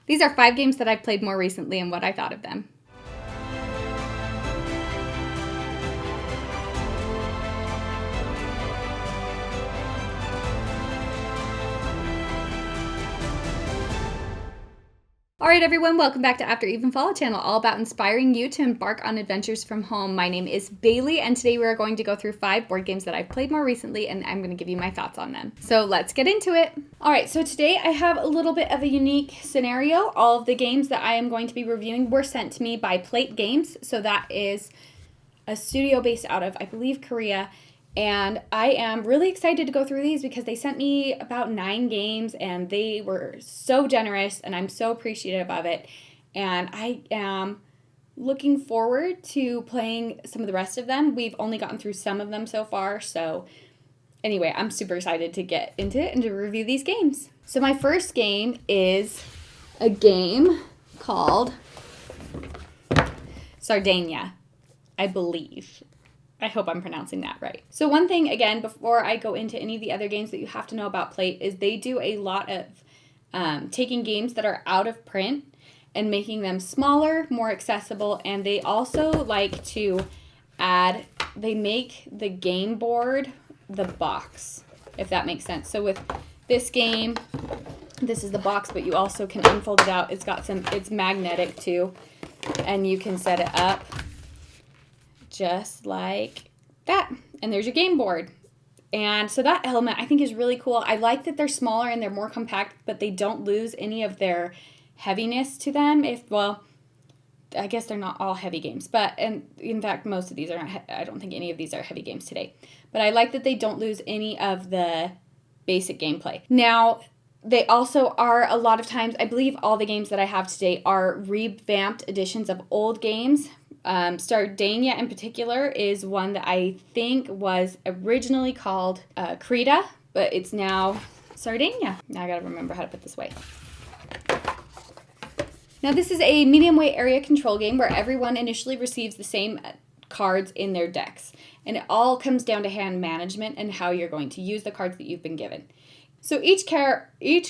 These are 5 games that I've played more recently and what I thought of them. Alright everyone, welcome back to After Evenfall, a channel all about inspiring you to embark on adventures from home. My name is Bailey, and today we are going to go through 5 board games that I've played more recently, and I'm going to give you my thoughts on them. So let's get into it. Alright, so today I have a little bit of a unique scenario. All of the games that I am going to be reviewing were sent to me by Playte Games, so that is a studio based out of, I believe, Korea. And I am really excited to go through these because they sent me about 9 games and they were so generous and I'm so appreciative of it. And I am looking forward to playing some of the rest of them. We've only gotten through some of them so far. So anyway, I'm super excited to get into it and to review these games. So my first game is a game called Sardinia, I believe. I hope I'm pronouncing that right. So one thing, again, before I go into any of the other games that you have to know about Playte is they do a lot of taking games that are out of print and making them smaller, more accessible, and they also like to they make the game board the box, if that makes sense. So with this game, this is the box, but you also can unfold it out. It's magnetic too, and you can set it up just like that. And there's your game board. And so that element I think is really cool. I like that they're smaller and they're more compact, but they don't lose any of their heaviness to them. I guess they're not all heavy games, and in fact, most of these are not, I don't think any of these are heavy games today. But I like that they don't lose any of the basic gameplay. Now, they also are a lot of times, I believe all the games that I have today are revamped editions of old games. Sardinia in particular is one that I think was originally called Creta, but it's now Sardinia. Now I gotta remember how to put this away. Now this is a medium weight area control game where everyone initially receives the same cards in their decks. And it all comes down to hand management and how you're going to use the cards that you've been given. So each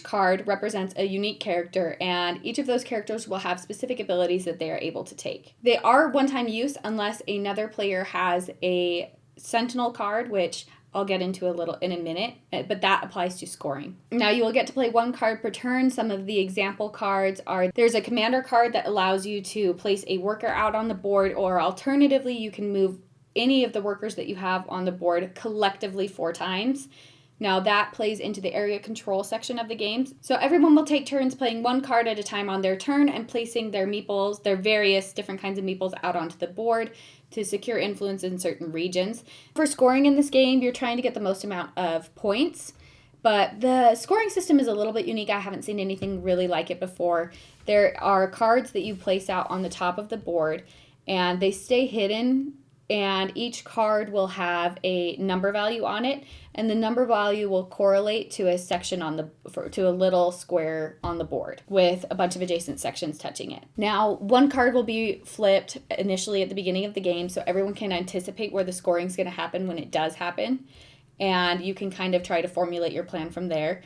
card represents a unique character, and each of those characters will have specific abilities that they are able to take. They are one-time use unless another player has a Sentinel card, which I'll get into a little in a minute, but that applies to scoring. Now you will get to play 1 card per turn. Some of the example cards are, there's a commander card that allows you to place a worker out on the board, or alternatively you can move any of the workers that you have on the board collectively 4 times. Now that plays into the area control section of the games. So everyone will take turns playing 1 card at a time on their turn and placing their meeples, their various different kinds of meeples, out onto the board to secure influence in certain regions. For scoring in this game, you're trying to get the most amount of points, but the scoring system is a little bit unique. I haven't seen anything really like it before. There are cards that you place out on the top of the board, and they stay hidden, and each card will have a number value on it, and the number value will correlate to a section to a little square on the board with a bunch of adjacent sections touching it. Now, 1 card will be flipped initially at the beginning of the game, so everyone can anticipate where the scoring is going to happen when it does happen, and you can kind of try to formulate your plan from there.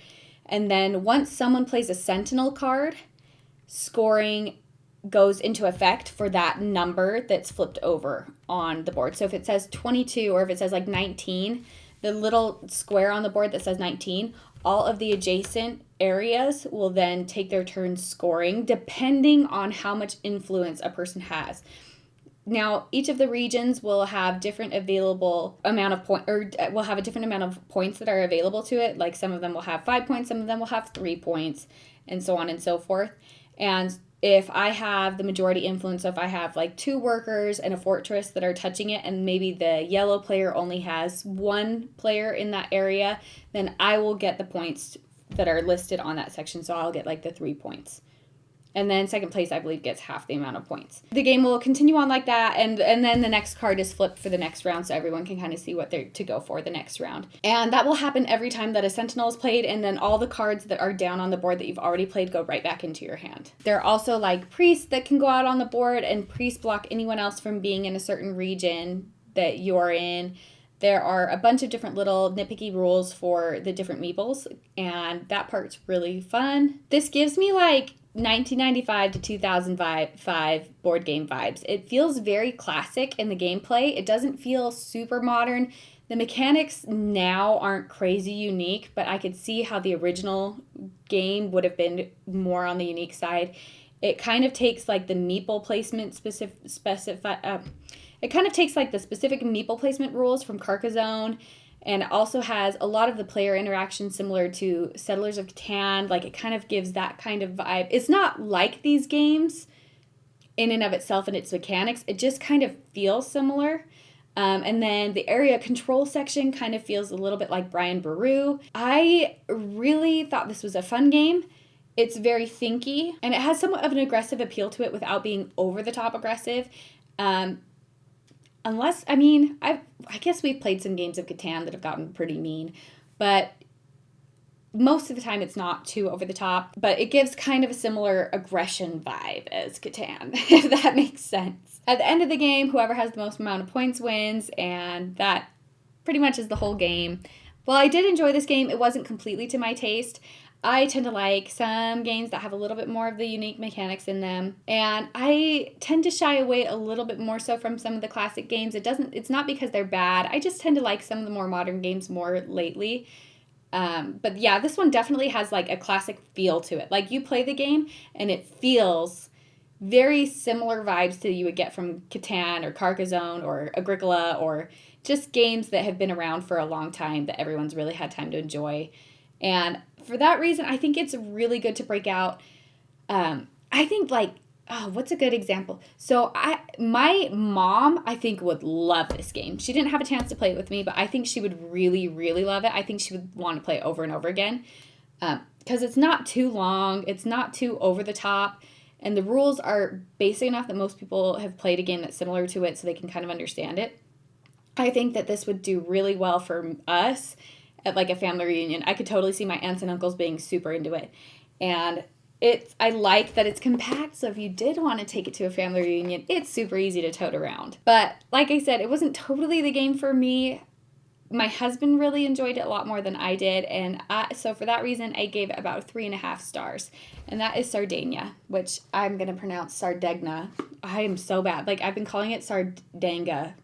And then once someone plays a Sentinel card, scoring goes into effect for that number that's flipped over on the board. So if it says 22 or if it says like 19, the little square on the board that says 19, all of the adjacent areas will then take their turn scoring depending on how much influence a person has. Now, each of the regions will have different available amount of will have a different amount of points that are available to it. Like some of them will have 5 points, some of them will have 3 points, and so on and so forth. And if I have the majority influence, so if I have like 2 workers and a fortress that are touching it, and maybe the yellow player only has 1 player in that area, then I will get the points that are listed on that section. So I'll get like the 3 points. And then second place, I believe, gets half the amount of points. The game will continue on like that, and then the next card is flipped for the next round, so everyone can kind of see what they're to go for the next round. And that will happen every time that a Sentinel is played, and then all the cards that are down on the board that you've already played go right back into your hand. There are also like priests that can go out on the board, and priests block anyone else from being in a certain region that you're in. There are a bunch of different little nitpicky rules for the different meeples, and that part's really fun. This gives me like 1995 to 2005 board game vibes. It feels very classic in the gameplay. It doesn't feel super modern. The mechanics now aren't crazy unique, but I could see how the original game would have been more on the unique side. It kind of takes like the meeple placement it kind of takes like the specific meeple placement rules from Carcassonne, and also has a lot of the player interaction similar to Settlers of Catan. Like, it kind of gives that kind of vibe. It's not like these games in and of itself and its mechanics. It just kind of feels similar. And then the area control section kind of feels a little bit like Brian Boru. I really thought this was a fun game. It's very thinky, and it has somewhat of an aggressive appeal to it without being over the top aggressive. Unless, I guess we've played some games of Catan that have gotten pretty mean, but most of the time it's not too over the top, but it gives kind of a similar aggression vibe as Catan, if that makes sense. At the end of the game, whoever has the most amount of points wins, and that pretty much is the whole game. While I did enjoy this game, it wasn't completely to my taste. I tend to like some games that have a little bit more of the unique mechanics in them, and I tend to shy away a little bit more so from some of the classic games. It's not because they're bad. I just tend to like some of the more modern games more lately. But yeah, this one definitely has like a classic feel to it. Like, you play the game and it feels very similar vibes to you would get from Catan or Carcassonne or Agricola, or just games that have been around for a long time that everyone's really had time to enjoy. And for that reason, I think it's really good to break out. I think, like, what's a good example? So my mom, I think, would love this game. She didn't have a chance to play it with me, but I think she would really, really love it. I think she would want to play it over and over again, because it's not too long. It's not too over the top. And the rules are basic enough that most people have played a game that's similar to it so they can kind of understand it. I think that this would do really well for us at like a family reunion. I could totally see my aunts and uncles being super into it. And I like that it's compact, so if you did want to take it to a family reunion, it's super easy to tote around. But like I said, it wasn't totally the game for me. My husband really enjoyed it a lot more than I did, and so for that reason, I gave it about 3.5 stars. And that is Sardinia, which I'm going to pronounce Sardegna. I am so bad. Like, I've been calling it Sardanga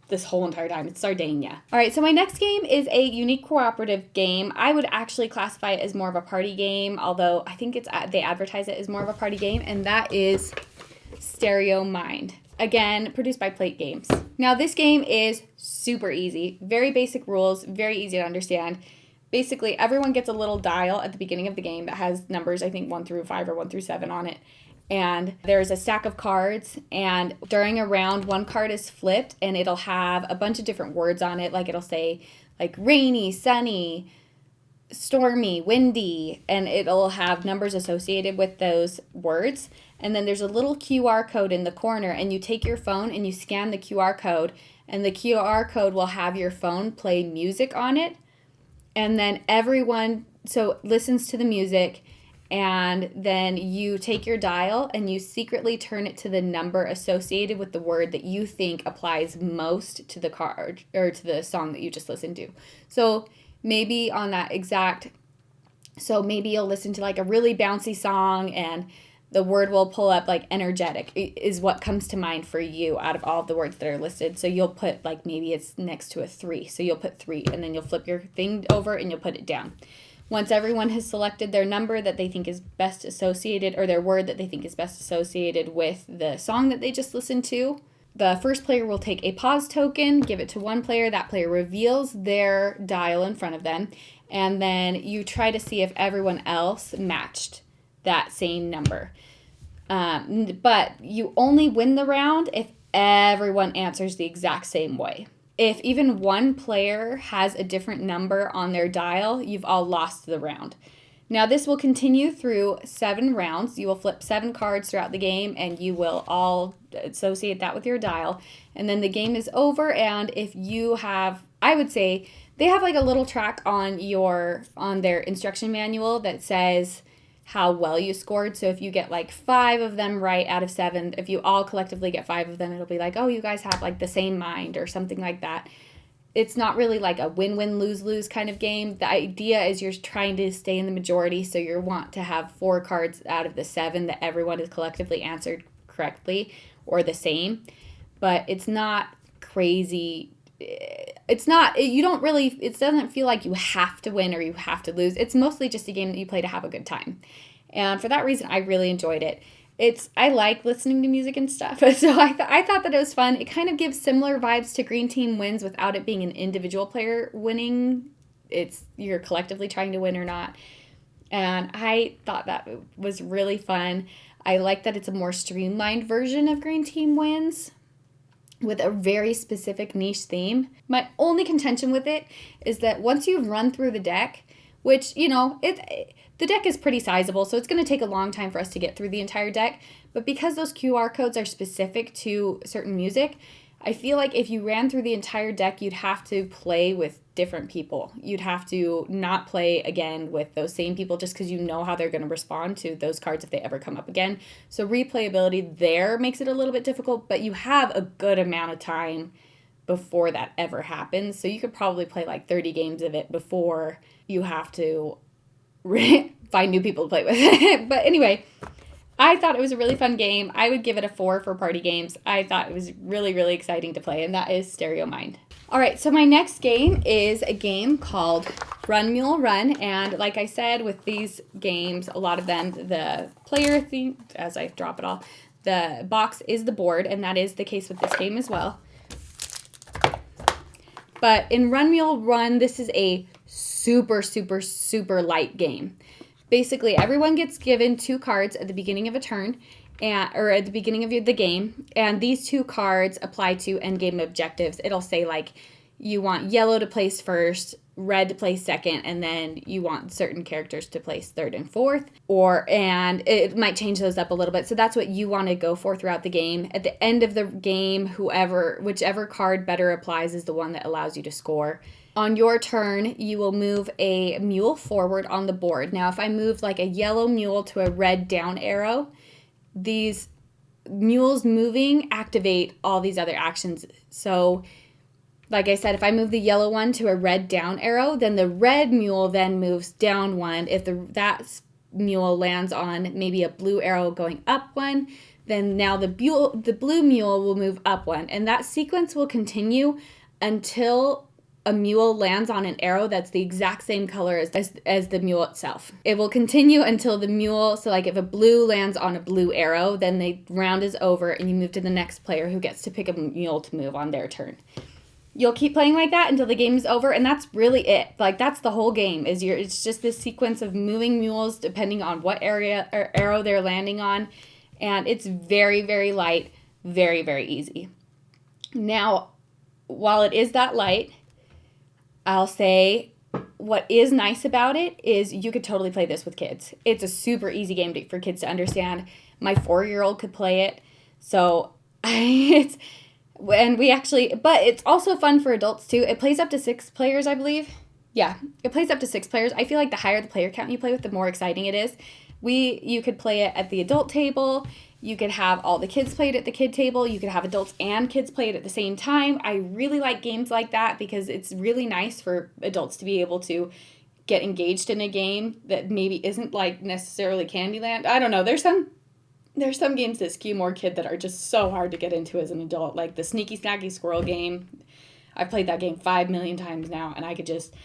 this whole entire time. It's Sardinia. All right, so my next game is a unique cooperative game. I would actually classify it as more of a party game, although I think they advertise it as more of a party game, and that is Stereo Mind. Again, produced by Playte Games. Now, this game is super easy. Very basic rules, very easy to understand. Basically, everyone gets a little dial at the beginning of the game that has numbers, I think 1 through 5 or 1 through 7 on it. And there's a stack of cards, and during a round, one card is flipped, and it'll have a bunch of different words on it. Like, it'll say, like, rainy, sunny, stormy, windy, and it'll have numbers associated with those words. And then there's a little QR code in the corner, and you take your phone and you scan the QR code, and the QR code will have your phone play music on it. And then everyone listens to the music, and then you take your dial and you secretly turn it to the number associated with the word that you think applies most to the card or to the song that you just listened to. So maybe on that maybe you'll listen to like a really bouncy song, and the word will pull up like energetic is what comes to mind for you out of all of the words that are listed. So you'll put like, maybe it's next to a 3. So you'll put 3, and then you'll flip your thing over and you'll put it down. Once everyone has selected their number that they think is best associated, or their word that they think is best associated with the song that they just listened to, the first player will take a pause token, give it to one player. That player reveals their dial in front of them, and then you try to see if everyone else matched that same number. But you only win the round if everyone answers the exact same way. If even one player has a different number on their dial, you've all lost the round. Now, this will continue through 7 rounds. You will flip 7 cards throughout the game, and you will all associate that with your dial. And then the game is over, and if you have, I would say, they have like a little track on their instruction manual that says how well you scored. So if you get like 5 of them right out of 7, if you all collectively get 5 of them, it'll be like, oh, you guys have like the same mind or something like that. it's not really like a win-win, lose-lose kind of game. The idea is you're trying to stay in the majority, so you want to have 4 cards out of the 7 that everyone has collectively answered correctly or the same. But it's not crazy. It's not, you don't really, it doesn't feel like you have to win or you have to lose. It's mostly just a game that you play to have a good time. And for that reason, I really enjoyed it. I like listening to music and stuff, so I thought that it was fun. It kind of gives similar vibes to Green Team Wins without it being an individual player winning. You're collectively trying to win or not. And I thought that was really fun. I like that it's a more streamlined version of Green Team Wins with a very specific niche theme. My only contention with it is that once you've run through the deck, which, the deck is pretty sizable, so it's going to take a long time for us to get through the entire deck. But because those QR codes are specific to certain music, I feel like if you ran through the entire deck, you'd have to play with different people. You'd have to not play again with those same people just because you know how they're going to respond to those cards if they ever come up again. So replayability there makes it a little bit difficult, but you have a good amount of time before that ever happens. So you could probably play like 30 games of it before you have to find new people to play with. But anyway, I thought it was a really fun game. I would give it a 4 for party games. I thought it was really, really exciting to play, and that is Stereo Mind. All right, so my next game is a game called Run Mule Run, and like I said, with these games, a lot of them, the player theme, as I drop it all, the box is the board, and that is the case with this game as well. But in Run Mule Run, this is a super, super, super light game. Basically, everyone gets given 2 cards at the beginning of a turn, or at the beginning of the game, and these 2 cards apply to endgame objectives. It'll say, like, you want yellow to place first, red to place second, and then you want certain characters to place third and fourth, and it might change those up a little bit. So that's what you want to go for throughout the game. At the end of the game, whichever card better applies is the one that allows you to score. On your turn, you will move a mule forward on the board. Now, if I move like a yellow mule to a red down arrow, these mules moving activate all these other actions. So, like I said, if I move the yellow one to a red down arrow, then the red mule then moves down 1. If that mule lands on maybe a blue arrow going up 1, then now the blue mule will move up 1. And that sequence will continue until a mule lands on an arrow that's the exact same color as the mule itself. It will continue until the mule, so like if a blue lands on a blue arrow, then the round is over and you move to the next player who gets to pick a mule to move on their turn. You'll keep playing like that until the game is over, and that's really it. Like, that's the whole game. It's just this sequence of moving mules depending on what area or arrow they're landing on, and it's very, very light, very, very easy. Now, while it is that light, I'll say what is nice about it is you could totally play this with kids. It's a super easy game for kids to understand. My 4-year-old could play it, so but it's also fun for adults too. It plays up to 6 players, I believe. Yeah, it plays up to 6 players. I feel like the higher the player count you play with, the more exciting it is. You could play it at the adult table. You could have all the kids play it at the kid table. You could have adults and kids play it at the same time. I really like games like that because it's really nice for adults to be able to get engaged in a game that maybe isn't like necessarily Candyland. I don't know. There's some games that skew more kid that are just so hard to get into as an adult, like the Sneaky Snacky Squirrel game. I've played that game 5 million times now, and I could just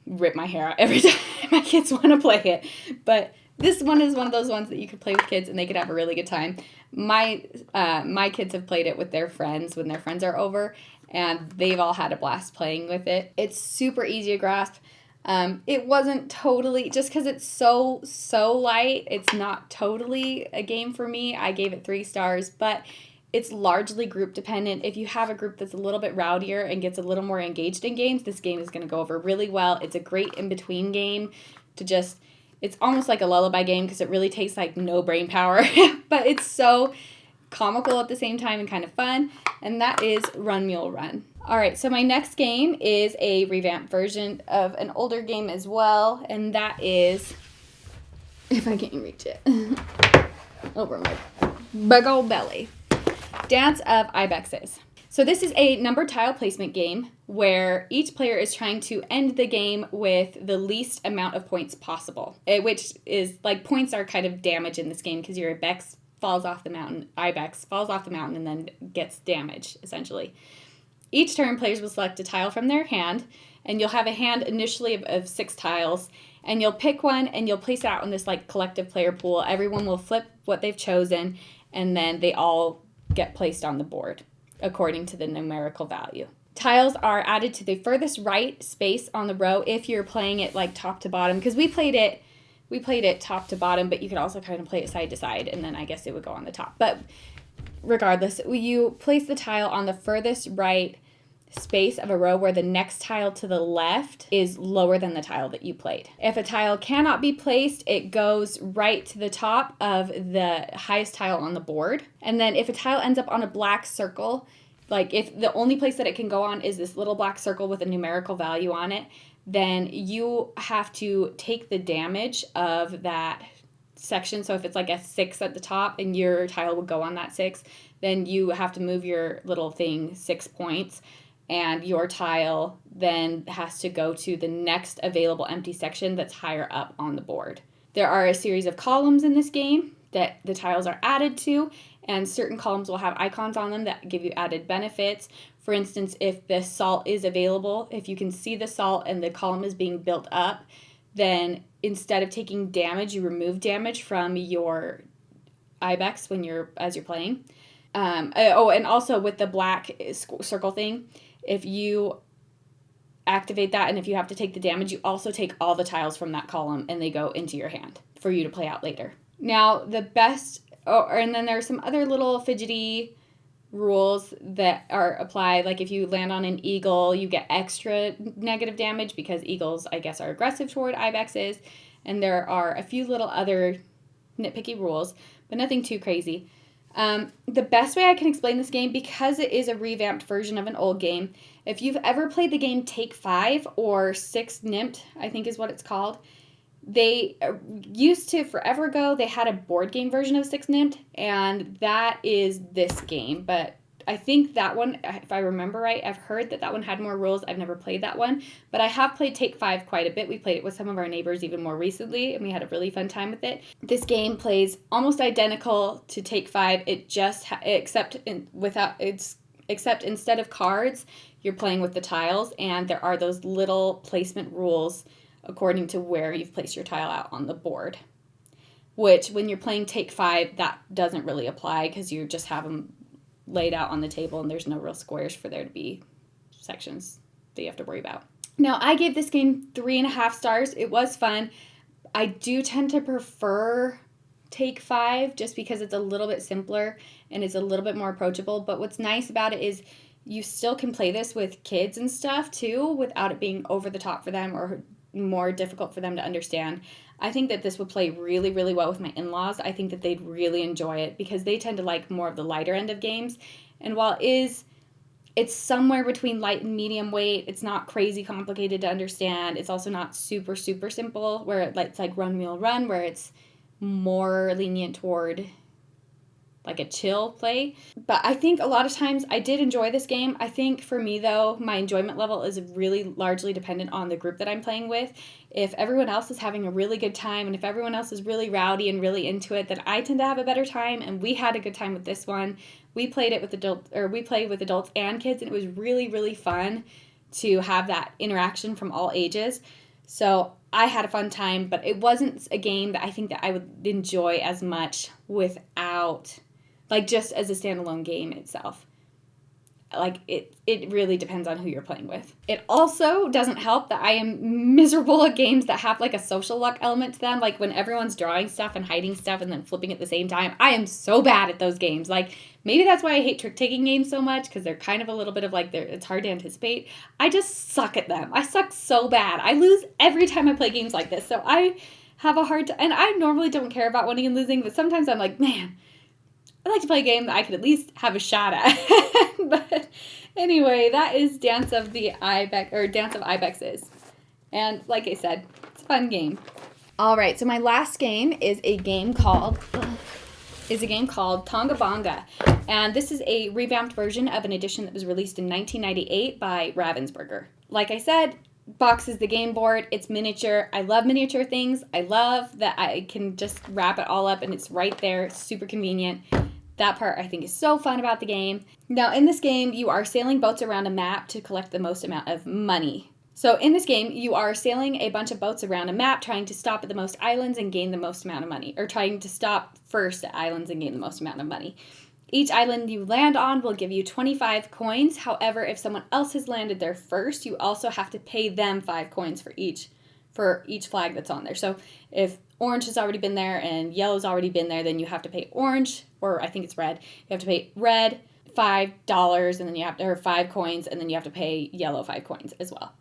rip my hair out every time my kids want to play it. But this one is one of those ones that you could play with kids, and they could have a really good time. My kids have played it with their friends when their friends are over, and they've all had a blast playing with it. It's super easy to grasp. It wasn't totally, just because it's so light, it's not totally a game for me. I gave it 3 stars, but it's largely group dependent. If you have a group that's a little bit rowdier and gets a little more engaged in games, this game is going to go over really well. It's a great in-between game it's almost like a lullaby game because it really takes like no brain power, but it's so comical at the same time and kind of fun, and that is Run Mule Run. All right, so my next game is a revamped version of an older game as well, and that is, if I can reach it, over my big old belly, Dance of Ibexes. So this is a numbered tile placement game where each player is trying to end the game with the least amount of points possible, which is like points are kind of damage in this game because your ibex falls off the mountain, and then gets damaged, essentially. Each turn, players will select a tile from their hand, and you'll have a hand initially of 6 tiles, and you'll pick one and you'll place it out in this like collective player pool. Everyone will flip what they've chosen, and then they all get placed on the board according to the numerical value. Tiles are added to the furthest right space on the row if you're playing it like top to bottom, because we played it top to bottom, but you could also kind of play it side to side, and then I guess it would go on the top. But regardless, you place the tile on the furthest right space of a row where the next tile to the left is lower than the tile that you played. If a tile cannot be placed, it goes right to the top of the highest tile on the board. And then if a tile ends up on a black circle, like if the only place that it can go on is this little black circle with a numerical value on it, then you have to take the damage of that section. So if it's like a 6 at the top and your tile would go on that 6, then you have to move your little thing 6 points, and your tile then has to go to the next available empty section that's higher up on the board. There are a series of columns in this game that the tiles are added to, and certain columns will have icons on them that give you added benefits. For instance, if the salt is available, if you can see the salt and the column is being built up, then instead of taking damage, you remove damage from your ibex as you're playing. And also with the black circle thing, if you activate that and if you have to take the damage, you also take all the tiles from that column and they go into your hand for you to play out later. Now, and then there are some other little fidgety rules that are applied. Like if you land on an eagle, you get extra negative damage because eagles, I guess, are aggressive toward ibexes. And there are a few little other nitpicky rules, but nothing too crazy. The best way I can explain this game, because it is a revamped version of an old game, if you've ever played the game Take 5 or 6 Nimmt, I think is what it's called, they used to, forever ago, they had a board game version of 6 Nimmt, and that is this game. But I think that one, if I remember right, I've heard that one had more rules. I've never played that one, but I have played Take 5 quite a bit. We played it with some of our neighbors even more recently, and we had a really fun time with it. This game plays almost identical to Take 5. It just except instead of cards, you're playing with the tiles, and there are those little placement rules according to where you've placed your tile out on the board, which when you're playing Take 5, that doesn't really apply because you just have them laid out on the table and there's no real squares for there to be sections that you have to worry about. Now, I gave this game 3.5 stars. It was fun. I do tend to prefer Take 5 just because it's a little bit simpler and it's a little bit more approachable. But what's nice about it is you still can play this with kids and stuff too without it being over the top for them or more difficult for them to understand. I think that this would play really, really well with my in-laws. I think that they'd really enjoy it because they tend to like more of the lighter end of games. And while it's somewhere between light and medium weight, it's not crazy complicated to understand. It's also not super, super simple where it's like Run Wheel Run, where it's more lenient toward like a chill play. But I think a lot of times I did enjoy this game. I think for me though, my enjoyment level is really largely dependent on the group that I'm playing with. If everyone else is having a really good time and if everyone else is really rowdy and really into it, then I tend to have a better time, and we had a good time with this one. We played it with adults and kids, and it was really, really fun to have that interaction from all ages. So I had a fun time, but it wasn't a game that I think that I would enjoy as much without, like, just as a standalone game itself. Like, it really depends on who you're playing with. It also doesn't help that I am miserable at games that have, like, a social luck element to them. Like, when everyone's drawing stuff and hiding stuff and then flipping at the same time. I am so bad at those games. Like, maybe that's why I hate trick-taking games so much, because they're kind of a little bit of, like, it's hard to anticipate. I just suck at them. I suck so bad. I lose every time I play games like this. So I have a hard time. And I normally don't care about winning and losing, but sometimes I'm like, man, I like to play a game that I could at least have a shot at. But anyway, that is Dance of Ibexes. And like I said, it's a fun game. All right, so my last game is a game called is a game called Tonga Bonga. And this is a revamped version of an edition that was released in 1998 by Ravensburger. Like I said, box is the game board. It's miniature. I love miniature things. I love that I can just wrap it all up and it's right there. It's super convenient. That part I think is so fun about the game. Now in this game, you are sailing boats around a map to collect the most amount of money. So in this game, you are sailing a bunch of boats around a map, trying to stop at the most islands and gain the most amount of money, or trying to stop first at islands and gain the most amount of money. Each island you land on will give you 25 coins. However, if someone else has landed there first, you also have to pay them 5 coins for each flag that's on there. So if orange has already been there and yellow's already been there, then you have to pay orange, or I think it's red. You have to pay red $5, and then you have to, or 5 coins, and then you have to pay yellow 5 coins as well,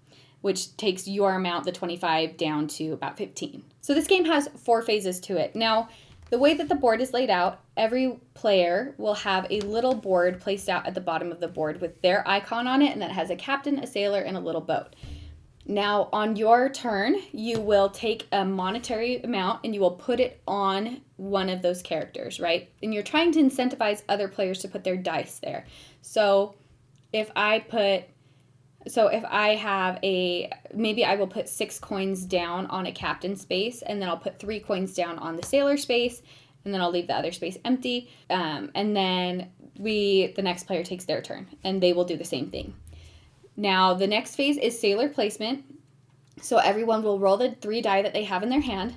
which takes your amount, the 25, down to about 15. So this game has 4 phases to it. Now, the way that the board is laid out, every player will have a little board placed out at the bottom of the board with their icon on it, and that has a captain, a sailor, and a little boat. Now, on your turn, you will take a monetary amount and you will put it on one of those characters, right? And you're trying to incentivize other players to put their dice there. So if I have maybe I will put 6 coins down on a captain space, and then I'll put 3 coins down on the sailor space, and then I'll leave the other space empty. And then the next player takes their turn, and they will do the same thing. Now, the next phase is sailor placement. So everyone will roll the 3 die that they have in their hand,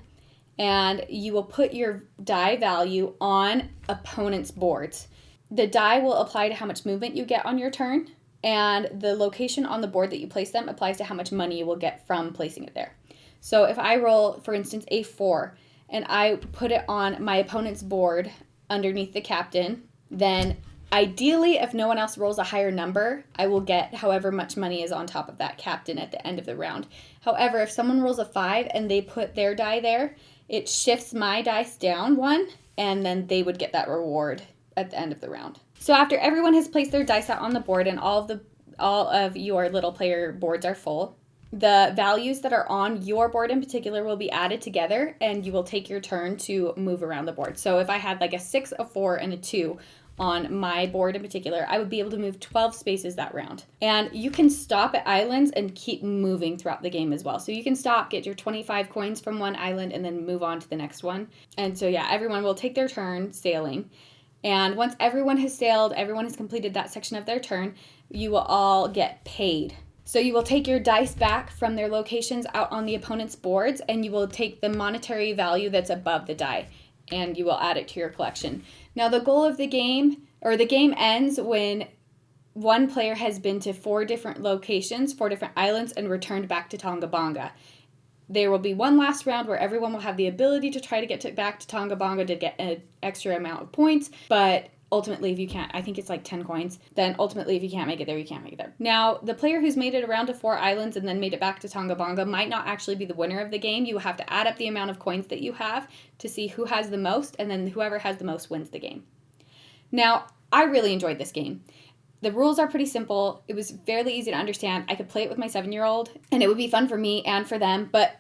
and you will put your die value on opponent's boards. The die will apply to how much movement you get on your turn, and the location on the board that you place them applies to how much money you will get from placing it there. So if I roll, for instance, a 4, and I put it on my opponent's board underneath the captain, then ideally, if no one else rolls a higher number, I will get however much money is on top of that captain at the end of the round. However, if someone rolls a 5 and they put their die there, it shifts my dice down 1, and then they would get that reward at the end of the round. So after everyone has placed their dice out on the board and all of your little player boards are full, the values that are on your board in particular will be added together, and you will take your turn to move around the board. So if I had like a 6, a 4, and a 2 on my board in particular, I would be able to move 12 spaces that round. And you can stop at islands and keep moving throughout the game as well. So you can stop, get your 25 coins from one island, and then move on to the next one. And so yeah, everyone will take their turn sailing. And once everyone has sailed, everyone has completed that section of their turn, you will all get paid. So you will take your dice back from their locations out on the opponent's boards, and you will take the monetary value that's above the die, and you will add it to your collection. Now the goal of the game ends when one player has been to 4 different locations, 4 different islands, and returned back to Tonga Bonga. There will be one last round where everyone will have the ability to try to get back to Tonga Bonga to get an extra amount of points, but ultimately, if you can't, I think it's like 10 coins, then ultimately if you can't make it there, you can't make it there. Now, the player who's made it around to 4 islands and then made it back to Tonga Bonga might not actually be the winner of the game. You have to add up the amount of coins that you have to see who has the most, and then whoever has the most wins the game. Now, I really enjoyed this game. The rules are pretty simple. It was fairly easy to understand. I could play it with my 7-year-old, and it would be fun for me and for them, but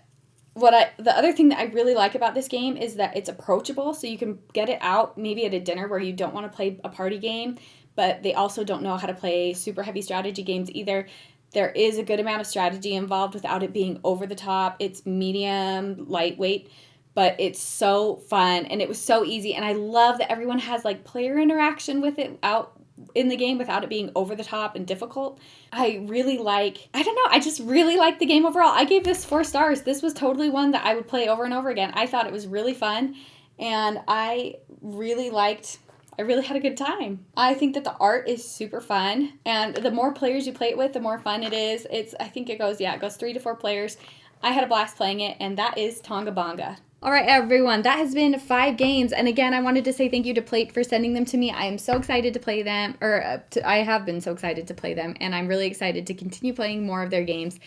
the other thing that I really like about this game is that it's approachable, so you can get it out maybe at a dinner where you don't want to play a party game, but they also don't know how to play super heavy strategy games either. There is a good amount of strategy involved without it being over the top. It's medium, lightweight, but it's so fun, and it was so easy, and I love that everyone has like player interaction with it out in the game without it being over the top and difficult. I just really like the game overall. I gave this 4 stars. This was totally one that I would play over and over again. I thought it was really fun, and I really had a good time. I think that the art is super fun, and the more players you play it with, the more fun it is. I think it goes 3 to 4 players. I had a blast playing it, and that is Tonga Bonga. All right, everyone, that has been 5 games. And again, I wanted to say thank you to Playte for sending them to me. I am so excited to play them, I have been so excited to play them, and I'm really excited to continue playing more of their games.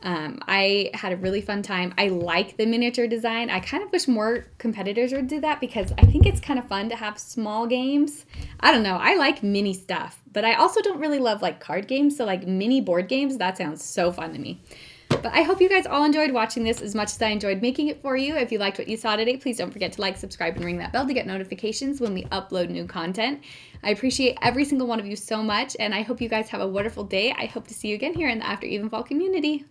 I had a really fun time. I like the miniature design. I kind of wish more competitors would do that because I think it's kind of fun to have small games. I don't know. I like mini stuff, but I also don't really love like card games. So like mini board games, that sounds so fun to me. But I hope you guys all enjoyed watching this as much as I enjoyed making it for you. If you liked what you saw today, please don't forget to like, subscribe, and ring that bell to get notifications when we upload new content. I appreciate every single one of you so much, and I hope you guys have a wonderful day. I hope to see you again here in the After Evenfall community.